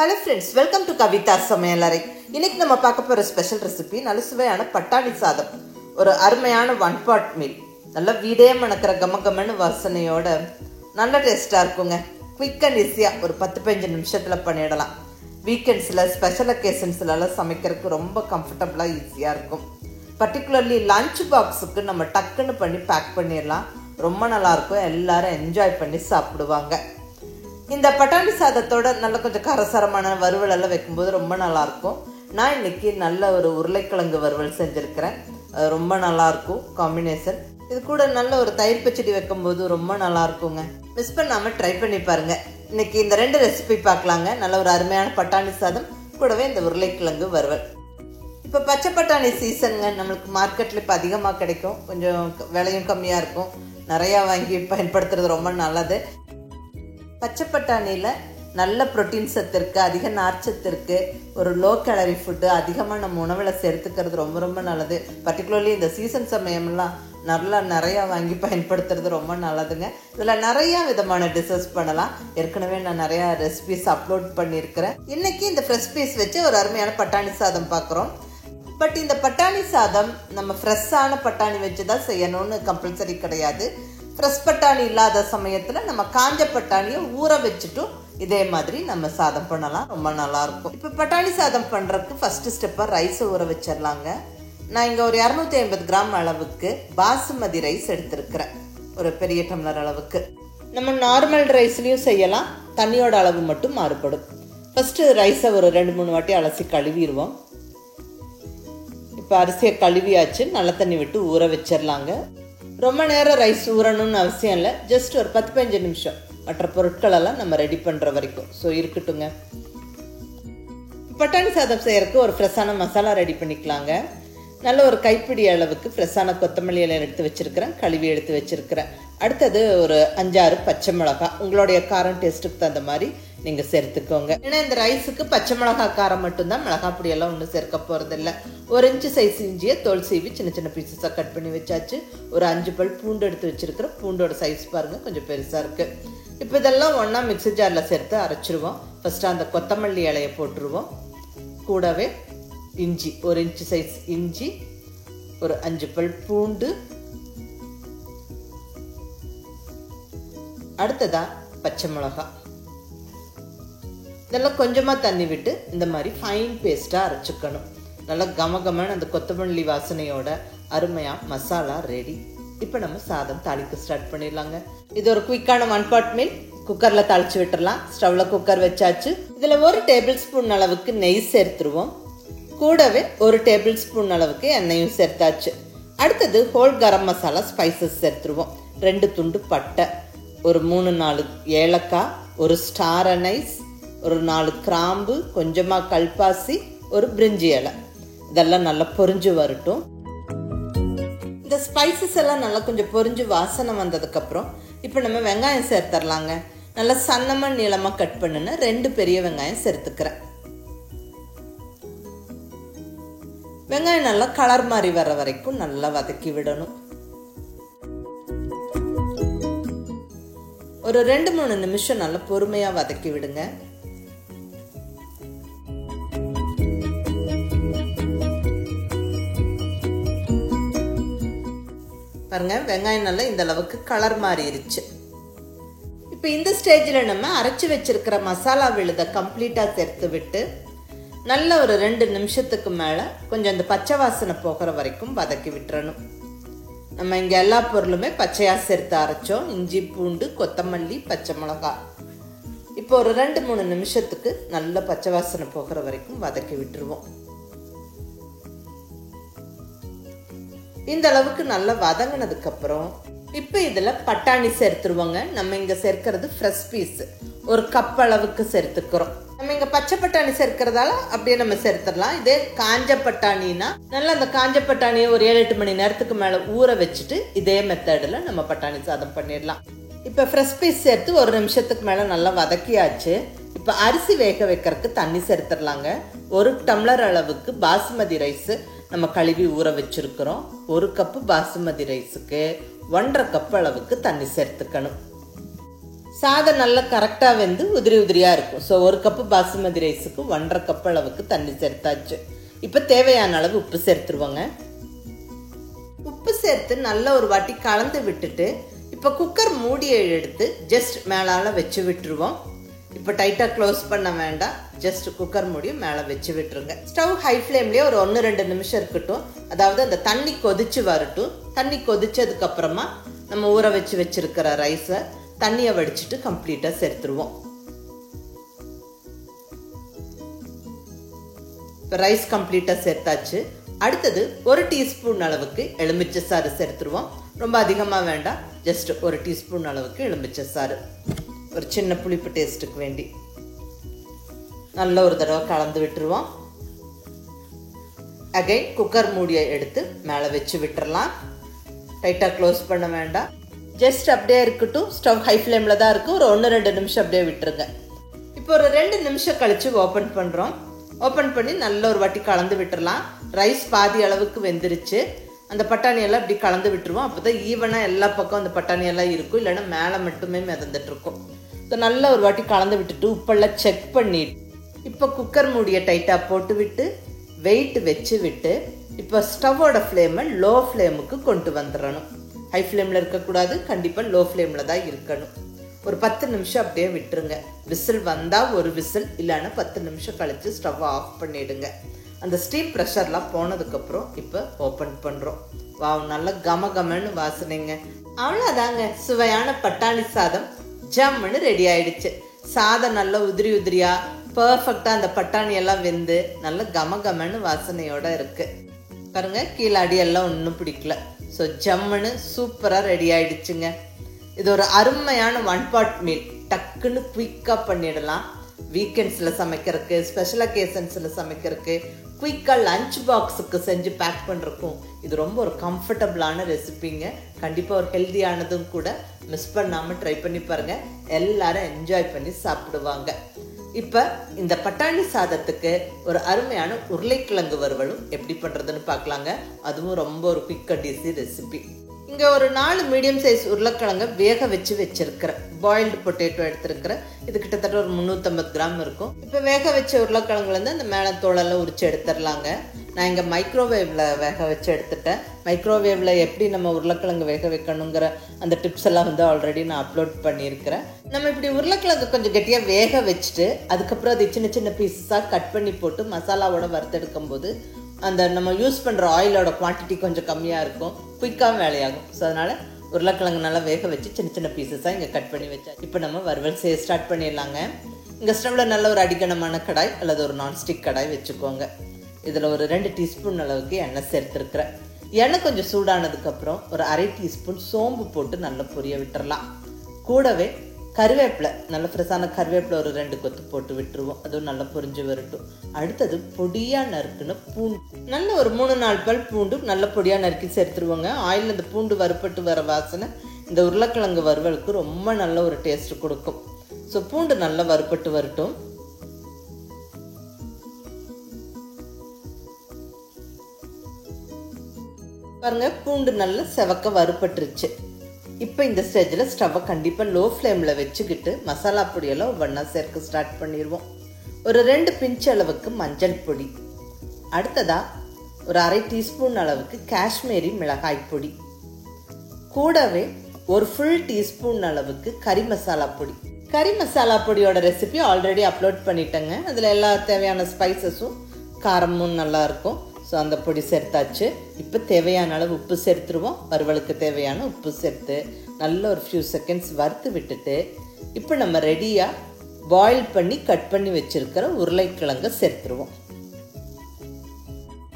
Hello friends, welcome to Kavita Samayalare. இன்னைக்கு நம்ம பார்க்க போற ஸ்பெஷல் ரெசிபி நல்ல சுவையான பட்டாணி சாதம். ஒரு அருமையான ஒன் பாட் மீல். நல்ல வீடே மணக்கிற கமகமன்னு வாசனையோட நல்ல டேஸ்டா இருக்குங்க. குயிக் அண்ட் ஈஸியா ஒரு 10-15 நிமிஷத்துல பண்ணிடலாம். வீக்கெண்ட்ஸ்ல ஸ்பெஷல் அக்கேஷன்ஸ்ல எல்லாம் சமைக்கிறதுக்கு ரொம்ப கம்ஃபர்டபுளா ஈஸியா இருக்கும். பர்టిక్యులர்லி லஞ்ச் பாக்ஸுக்கு நம்ம டக்குன்னு பண்ணி பேக் பண்ணிடலாம். ரொம்ப நல்லா இருக்கும். எல்லாரும் என்ஜாய் பண்ணி சாப்பிடுவாங்க. இந்த பட்டாணி சாதத்தோட நல்ல கொஞ்சம் காரசாரமான வறுவல் எல்லாம் வைக்கும்போது ரொம்ப நல்லா இருக்கும். நான் இன்னைக்கு நல்ல ஒரு உருளைக்கிழங்கு வறுவல் செஞ்சிருக்கிறேன். ரொம்ப நல்லா இருக்கும் காம்பினேஷன். இது கூட நல்ல ஒரு தயிர் பச்சடி வைக்கும்போது ரொம்ப நல்லா இருக்குங்க. மிஸ் பண்ணாம ட்ரை பண்ணி பாருங்க. இன்னைக்கு இந்த 2 ரெசிபி பார்க்கலாங்க. நல்ல ஒரு அருமையான பட்டாணி சாதம் கூடவே இந்த உருளைக்கிழங்கு வறுவல். இப்போ பச்சை பட்டாணி சீசனுங்க. நம்மளுக்கு மார்க்கெட்ல இப்போ அதிகமாக கிடைக்கும். கொஞ்சம் விலையும் கம்மியாக இருக்கும். நிறையா வாங்கி பயன்படுத்துறது ரொம்ப நல்லது. பச்சை பட்டாணியில் நல்ல ப்ரோட்டீன் சத்து இருக்குது, அதிக நார்ச்சத்து இருக்குது, ஒரு லோ கேலரி ஃபுட்டு அதிகமாக நம்ம உணவில் சேர்த்துக்கிறது ரொம்ப ரொம்ப நல்லது. பர்டிகுலர்லி இந்த சீசன் சமயம்லாம் நிறையா வாங்கி பயன்படுத்துறது ரொம்ப நல்லதுங்க. இதில் நிறையா விதமான டிஷ்ஷஸ் பண்ணலாம். ஏற்கனவே நான் நிறையா ரெசிபிஸ் அப்லோட் பண்ணியிருக்கிறேன். இன்றைக்கி இந்த ஃப்ரெஷ் பீஸ் வச்சு ஒரு அருமையான பட்டாணி சாதம் பார்க்குறோம். பட் இந்த பட்டாணி சாதம் நம்ம ஃப்ரெஷ்ஷான பட்டாணி வச்சு தான் செய்யணும்னு கம்பல்சரி கிடையாது. ஃப்ரெஷ் பட்டாணி இல்லாத சமயத்தில் நம்ம காஞ்ச பட்டாணியை ஊற வச்சுட்டும் இதே மாதிரி நம்ம சாதம் பண்ணலாம். ரொம்ப நல்லாயிருக்கும். இப்போ பட்டாணி சாதம் பண்ணுறதுக்கு ஃபஸ்ட்டு ஸ்டெப்பாக ரைஸை ஊற வச்சிடலாங்க. நான் இங்கே ஒரு 250 கிராம் அளவுக்கு பாசுமதி ரைஸ் எடுத்துருக்கிறேன். ஒரு பெரிய டம்ளர் அளவுக்கு. நம்ம நார்மல் ரைஸ்லேயும் செய்யலாம். தண்ணியோட அளவு மட்டும் மாறுபடும். ஃபஸ்ட்டு ரைஸை ஒரு 2-3 வாட்டி அலசி கழுவிடுவோம். இப்போ அரிசியை கழுவியாச்சு. நல்ல தண்ணி விட்டு ஊற வச்சிடலாங்க. ரொம்ப நேரம் ரைஸ் ஊறணும்னு அவசியம் இல்லை. ஜஸ்ட் ஒரு 10-15 நிமிஷம் மற்ற பொருட்களெல்லாம் நம்ம ரெடி பண்ணுற வரைக்கும். ஸோ இருக்கட்டுங்க. பட்டாணி சாதம் செய்யறதுக்கு ஒரு ஃப்ரெஷ்ஷான மசாலா ரெடி பண்ணிக்கலாங்க. நல்ல ஒரு கைப்பிடி அளவுக்கு ஃப்ரெஷ்ஷான கொத்தமல்லி இலை எடுத்து வச்சுருக்கிறேன். கழுவி எடுத்து வச்சுருக்கிறேன். அடுத்தது ஒரு 5-6 பச்சை மிளகாய். உங்களுடைய காரம் டேஸ்ட்டுக்கு தகுந்த மாதிரி நீங்கள் சேர்த்துக்கோங்க. ஏன்னா இந்த ரைஸுக்கு பச்சை மிளகாய் காரம் மட்டும்தான், மிளகாய் பொடியெல்லாம் ஒன்றும் சேர்க்க போகிறதில்ல. 1 இன்ச்சு சைஸ் இஞ்சியை தோல் சீவி சின்ன சின்ன பீசஸாக கட் பண்ணி வச்சாச்சு. ஒரு 5 பல் பூண்டு எடுத்து வச்சுருக்கிறேன். பூண்டோட சைஸ் பாருங்கள், கொஞ்சம் பெருசாக இருக்குது. இப்போ இதெல்லாம் ஒன்றா மிக்ஸி ஜாரில் சேர்த்து அரைச்சிருவோம். ஃபஸ்ட்டு அந்த கொத்தமல்லி இலையை போட்டுருவோம். கூடவே இஞ்சி, 1 இன்ச்சு சைஸ் இஞ்சி, ஒரு 5 பல் பூண்டு, அடுத்ததா பச்சை மிளகாய். இதெல்லாம் கொஞ்சமாக தண்ணி விட்டு இந்த மாதிரி ஃபைன் பேஸ்ட்டாக அரைச்சிக்கணும். நல்லா கமகமன்னு அந்த கொத்தமல்லி வாசனையோட அருமையாக மசாலா ரெடி. இப்போ நம்ம சாதம் தாளிக்க ஸ்டார்ட் பண்ணிடலாங்க. இது ஒரு குயிக்கான ஒன் பாட் மீல். குக்கரில் தாளித்து விட்டுடலாம். ஸ்டவ்வில் குக்கர் வச்சாச்சு. இதில் 1 டேபிள் ஸ்பூன் அளவுக்கு நெய் சேர்த்துருவோம். கூடவே 1 டேபிள் ஸ்பூன் அளவுக்கு எண்ணெயும் சேர்த்தாச்சு. அடுத்தது ஹோல் கரம் மசாலா ஸ்பைசஸ் சேர்த்துருவோம். 2 துண்டு பட்டை, ஒரு 3-4 ஏலக்காய், ஒரு ஸ்டார் அனைஸ், ஒரு 4 கிராம்பு, கொஞ்சமாக கல்பாசி, ஒரு பிரிஞ்சி இலை. இதெல்லாம் நல்லா பொரிஞ்சு வரட்டும். இந்த ஸ்பைசஸ் எல்லாம் நல்லா கொஞ்சம் பொரிஞ்சு வாசனை வந்ததுக்கப்புறம் இப்போ நம்ம வெங்காயம் சேர்த்துடலாங்க. நல்லா சன்னமாக நீளமாக கட் பண்ணுன்னு 2 பெரிய வெங்காயம் சேர்த்துக்கிறேன். வெங்காயம் நல்லா கலர் மாதிரி வர வரைக்கும் நல்லா வதக்கி விடணும். ஒரு 2-3 நிமிஷம் நல்லா பொறுமையாக வதக்கி விடுங்க. பாருங்க, வெங்காயம் நல்லா இந்த அளவுக்கு கலர் மாறிடுச்சு. இப்போ இந்த ஸ்டேஜில் நம்ம அரைச்சி வச்சிருக்கிற மசாலா விழுதை கம்ப்ளீட்டாக சேர்த்து விட்டு நல்ல ஒரு 2 நிமிஷத்துக்கு மேலே கொஞ்சம் அந்த பச்சை வாசனை போகிற வரைக்கும் வதக்கி விட்டுறணும். நம்ம இங்கே எல்லா பொருளுமே பச்சையாக சேர்த்து அரைச்சோம். இஞ்சி, பூண்டு, கொத்தமல்லி, பச்சை மிளகாய். இப்போ ஒரு 2-3 நிமிஷத்துக்கு நல்ல பச்சை வாசனை போகிற வரைக்கும் வதக்கி விட்டுருவோம். இந்த அளவுக்கு நல்லா வதங்கினதுக்கப்புறம் இப்போ இதில் பட்டாணி சேர்த்துருவோங்க. நம்ம இங்கே சேர்க்கறது ஃப்ரெஷ் பீஸ். ஒரு கப் அளவுக்கு சேர்த்துக்கிறோம். நம்ம இங்கே பச்சை பட்டாணி சேர்க்கறதால அப்படியே நம்ம சேர்த்துடலாம். இதே காஞ்ச பட்டாணினா நல்லா அந்த காஞ்ச பட்டாணியை ஒரு 7-8 மணி நேரத்துக்கு மேலே ஊற வச்சுட்டு இதே மெத்தடில் நம்ம பட்டாணி சாதம் பண்ணிடலாம். இப்போ ஃப்ரெஷ் பீஸ் சேர்த்து 1 நிமிஷத்துக்கு மேலே நல்லா வதக்கியாச்சு. இப்போ அரிசி வேக வைக்கிறதுக்கு தண்ணி சேர்த்துடலாங்க. 1 டம்ளர் அளவுக்கு பாசுமதி ரைஸு நம்ம கழுவி ஊற வச்சிருக்கிறோம். 1 கப்பு பாசுமதி ரைஸுக்கு 1.5 கப் அளவுக்கு தண்ணி சேர்த்துக்கணும். சாதம் நல்லா கரெக்டாக வெந்து உதிரி உதிரியாக இருக்கும். ஸோ 1 கப்பு பாசுமதி ரைஸுக்கு 1.5 கப் அளவுக்கு தண்ணி சேர்த்தாச்சு. இப்போ தேவையான அளவு உப்பு சேர்த்துருவோங்க. உப்பு சேர்த்து நல்ல ஒரு வாட்டி கலந்து விட்டுட்டு இப்போ குக்கர் மூடியை எடுத்து ஜஸ்ட் மேலால் வச்சு விட்டுருவோம். இப்போ டைட்டாக க்ளோஸ் பண்ண வேண்டாம், ஜஸ்ட் குக்கர் மூடியை மேலே வச்சு விட்டுருங்க. ஸ்டவ் ஹை ஃப்ளேம்லேயே ஒரு 1-2 நிமிஷம் இருக்கட்டும். அதாவது அந்த தண்ணி கொதிச்சு வரட்டும். தண்ணி கொதிச்சதுக்கப்புறமா நம்ம ஊற வச்சு வச்சிருக்கிற ரைஸை தண்ணியை வடிச்சிட்டு கம்ப்ளீட்டாக சேர்த்துருவோம். இப்போ ரைஸ் கம்ப்ளீட்டாக சேர்த்தாச்சு. அடுத்தது 1 டீஸ்பூன் அளவுக்கு எலுமிச்சை சாறு சேர்த்துருவோம். ரொம்ப அதிகமாக வேண்டாம், ஜஸ்ட் 1 டீஸ்பூன் அளவுக்கு எலுமிச்சை சாறு, ஒரு சின்ன புளிப்பு டேஸ்ட்டுக்கு வேண்டி நல்ல ஒரு தடவை கலந்து விட்டுருவோம். அகைன் குக்கர் மூடியை எடுத்து மேலே வச்சு விட்டுறலாம். டைட்டாக க்ளோஸ் பண்ண வேண்டாம், ஜஸ்ட் அப்படியே இருக்கட்டும். ஸ்டவ் ஹை ஃப்ளேமில் தான் இருக்குது. ஒரு 1-2 நிமிஷம் அப்படியே விட்டுருங்க. இப்போ ஒரு 2 நிமிஷம் கழித்து ஓப்பன் பண்ணுறோம். ஓப்பன் பண்ணி நல்ல ஒரு வாட்டி கலந்து விட்டுறலாம். ரைஸ் பாதி அளவுக்கு வெந்துருச்சு. அந்த பட்டாணியெல்லாம் இப்படி கலந்து விட்டுருவோம். அப்போ தான் ஈவனாக எல்லா பக்கம் அந்த பட்டாணியெல்லாம் இருக்கும், இல்லைன்னா மேலே மட்டுமே மிதந்துட்டுருக்கும். ஸோ நல்ல ஒரு வாட்டி கலந்து விட்டுட்டு உப்பெல்லாம் செக் பண்ணிட்டு இப்போ குக்கர் மூடியை டைட்டாக போட்டு விட்டு வெயிட் வச்சு விட்டு இப்போ ஸ்டவ்வோட ஃப்ளேமை லோ ஃப்ளேமுக்கு கொண்டு வந்துடணும். ஹை ஃப்ளேமில் இருக்கக்கூடாது, கண்டிப்பாக லோ ஃப்ளேமில் தான் இருக்கணும். ஒரு 10 நிமிஷம் அப்படியே விட்டுருங்க. விசில் வந்தால் ஒரு விசில், இல்லைன்னா 10 நிமிஷம் கழித்து ஸ்டவ் ஆஃப் பண்ணிவிடுங்க. அந்த ஸ்டீம் ப்ரெஷர்லாம் போனதுக்கப்புறம் இப்போ ஓப்பன் பண்ணுறோம். வாவ், நல்ல கமன்னு வாசனைங்க. அவ்வளோதாங்க, சுவையான பட்டாணி சாதம் ஜம்முன்னு ரெடி ஆயிடுச்சு. சாதம் நல்லா உதிரி உதிரியாக பர்ஃபெக்டாக அந்த பட்டாணி எல்லாம் வெந்து நல்ல கமன்னு வாசனையோட இருக்கு பாருங்க. கீழே அடியெல்லாம் ஒன்றும் பிடிக்கல. ஸோ ஜம்முன்னு சூப்பராக ரெடி ஆயிடுச்சுங்க. இது ஒரு அருமையான 1 பாட் மீல். டக்குன்னு குயிக்காக பண்ணிடலாம். வீக்கெண்ட்ஸில் சமைக்கிறதுக்கு, ஸ்பெஷல் அக்கேஷன்ஸில் சமைக்கிறதுக்கு, குயிக்காக லஞ்ச் பாக்ஸுக்கு செஞ்சு பேக் பண்ணுறக்கும் இது ரொம்ப ஒரு கம்ஃபர்டபுளான ரெசிபிங்க. கண்டிப்பாக ஒரு ஹெல்த்தியானதும் கூட. மிஸ் பண்ணாமல் ட்ரை பண்ணி பாருங்கள், எல்லாரும் என்ஜாய் பண்ணி சாப்பிடுவாங்க. இப்போ இந்த பட்டாணி சாதத்துக்கு ஒரு அருமையான உருளைக்கிழங்கு வறுவலும் எப்படி பண்ணுறதுன்னு பார்க்கலாங்க. அதுவும் ரொம்ப ஒரு குயிக் அண்ட் ஈஸி ரெசிபி. இங்கே ஒரு 4 மீடியம் சைஸ் உருளைக்கிழங்கை வேக வச்சு வச்சிருக்கிறேன். பாயில்டு பொட்டேட்டோ எடுத்துருக்கிறேன். இது கிட்டத்தட்ட ஒரு 350 கிராம் இருக்கும். இப்போ வேக வச்ச உருளைக்கிழங்குலேருந்து அந்த மேலே தோலெல்லாம் உரிச்சு எடுத்துடலாங்க. நான் இங்கே மைக்ரோவேவில் வேக வச்சு எடுத்துட்டேன். மைக்ரோவேவில் எப்படி நம்ம உருளைக்கிழங்கு வேக வைக்கணுங்கிற அந்த டிப்ஸ் எல்லாம் வந்து ஆல்ரெடி நான் அப்லோட் பண்ணியிருக்கிறேன். நம்ம இப்படி உருளைக்கிழங்கு கொஞ்சம் கெட்டியாக வேக வச்சுட்டு அதுக்கப்புறம் அது சின்ன சின்ன பீஸஸாக கட் பண்ணி போட்டு மசாலாவோட வறுத்தெடுக்கும் போது அந்த நம்ம யூஸ் பண்ணுற ஆயிலோட குவான்டிட்டி கொஞ்சம் கம்மியாக இருக்கும், குயிக்காக வேலையாகும். ஸோ அதனால் உருளைக்கிழங்கு நல்லா வேக வச்சு சின்ன சின்ன பீஸஸாக இங்கே கட் பண்ணி வச்சா இப்போ நம்ம வறுவல் செய்ய ஸ்டார்ட் பண்ணிடலாங்க. இங்கே ஸ்டவ்வில் நல்ல ஒரு அடிக்கணமான கடாய் அல்லது ஒரு நான்ஸ்டிக் கடாய் வச்சுக்கோங்க. இதில் ஒரு 2 டீஸ்பூன் அளவுக்கு எண்ணெய் சேர்த்துருக்குறேன். எண்ணெய் கொஞ்சம் சூடானதுக்கப்புறம் ஒரு 1/2 டீஸ்பூன் சோம்பு போட்டு நல்லா பொரிய விட்டுறலாம். கூடவே கருவேப்பிலை, நல்ல ஃப்ரெஷ்ஷான கருவேப்பிலை ஒரு 2 கொத்து போட்டு விட்டுருவோம். அதுவும் நல்லா பொரிஞ்சு வரட்டும். அடுத்தது பொடியாக நறுக்குன்னு பூண்டு, நல்ல ஒரு 3-4 பல் பூண்டு நல்ல பொடியாக நறுக்கி சேர்த்துருவோங்க. ஆயில் இந்த பூண்டு வறுப்பட்டு வர வாசனை இந்த உருளைக்கிழங்கு வறுவலுக்கு ரொம்ப நல்ல ஒரு டேஸ்ட் கொடுக்கும். ஸோ பூண்டு நல்லா வறுப்பட்டு வரட்டும். பாருங்க, பூண்டு நல்லா செவக்க வறுப்பட்டுருச்சு. இப்போ இந்த ஸ்டேஜில் ஸ்டவ்வை கண்டிப்பாக லோ ஃப்ளேமில் வச்சுக்கிட்டு மசாலா பொடியெல்லாம் ஒவ்வொன்றா சேர்க்க ஸ்டார்ட் பண்ணிடுவோம். ஒரு 2 பிஞ்ச் அளவுக்கு மஞ்சள் பொடி, அடுத்ததாக ஒரு 1/2 டீஸ்பூன் அளவுக்கு காஷ்மீரி மிளகாய் பொடி, கூடவே ஒரு ஃபுல் டீஸ்பூன் அளவுக்கு கறி மசாலா பொடி. கறி மசாலா பொடியோட ரெசிபி ஆல்ரெடி அப்லோட் பண்ணிட்டேங்க. அதில் எல்லா தேவையான ஸ்பைசஸும் காரமும் நல்லாயிருக்கும். ஸோ அந்த பொடி சேர்த்தாச்சு. இப்போ தேவையான அளவு உப்பு சேர்த்துருவோம். வறுவலுக்கு தேவையான உப்பு சேர்த்து நல்ல ஒரு ஃபியூ செகண்ட்ஸ் வறுத்து விட்டுட்டு இப்போ நம்ம ரெடியாக பாயில் பண்ணி கட் பண்ணி வச்சுருக்கிற உருளைக்கிழங்கை சேர்த்துருவோம்.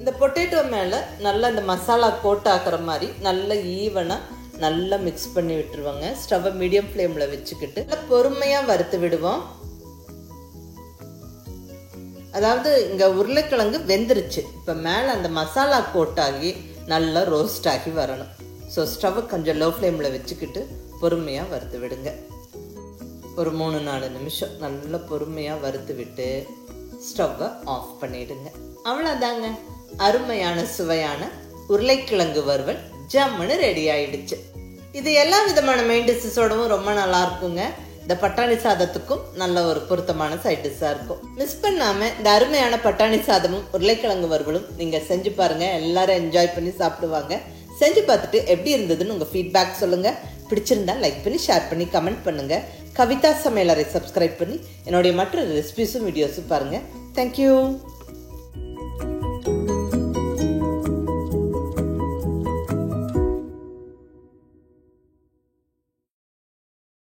இந்த பொட்டேட்டோ மேலே நல்லா இந்த மசாலா கோட் ஆகிற மாதிரி நல்ல ஈவனாக நல்லா மிக்ஸ் பண்ணி விட்டுருவோங்க. ஸ்டவ்வை மீடியம் ஃப்ளேமில் வச்சுக்கிட்டு நல்லா பொறுமையாக வறுத்து விடுவோம். அதாவது இங்கே உருளைக்கிழங்கு வெந்துருச்சு. இப்போ மேலே அந்த மசாலா கோட்டாகி நல்லா ரோஸ்ட் ஆகி வரணும். ஸோ ஸ்டவ்வை கொஞ்சம் லோ ஃப்ளேமில் வச்சுக்கிட்டு பொறுமையாக வறுத்து விடுங்க. ஒரு 3-4 நிமிஷம் நல்லா பொறுமையாக வறுத்து விட்டு ஸ்டவ்வை ஆஃப் பண்ணிடுங்க. அவ்வளோதாங்க, அருமையான சுவையான உருளைக்கிழங்கு வறுவல் ஜம்முன்னு ரெடி ஆயிடுச்சு. இது எல்லா விதமான மெயின் டிஷ்ஷஸோடவும் ரொம்ப நல்லா இருக்குங்க. இந்த பட்டாணி சாதத்துக்கும் நல்ல ஒரு பொருத்தமான சைட் டிஷ்ஷா இருக்கும். மிஸ் பண்ணாம இந்த அருமையான பட்டாணி சாதமும் உருளைக்கிழங்கு வறுவலும் நீங்க செஞ்சு பாருங்க. எல்லாரும் என்ஜாய் பண்ணி சாப்பிடுவாங்க. செஞ்சு பார்த்துட்டு எப்படி இருந்ததுன்னு உங்க ஃபீட்பேக் சொல்லுங்க. பிடிச்சிருந்தா லைக் பண்ணி ஷேர் பண்ணி கமெண்ட் பண்ணுங்க. கவிதா சமையலறை சப்ஸ்கிரைப் பண்ணி என்னுடைய மற்ற ரெசிபிஸும் வீடியோஸும் பாருங்க. தேங்க்யூ.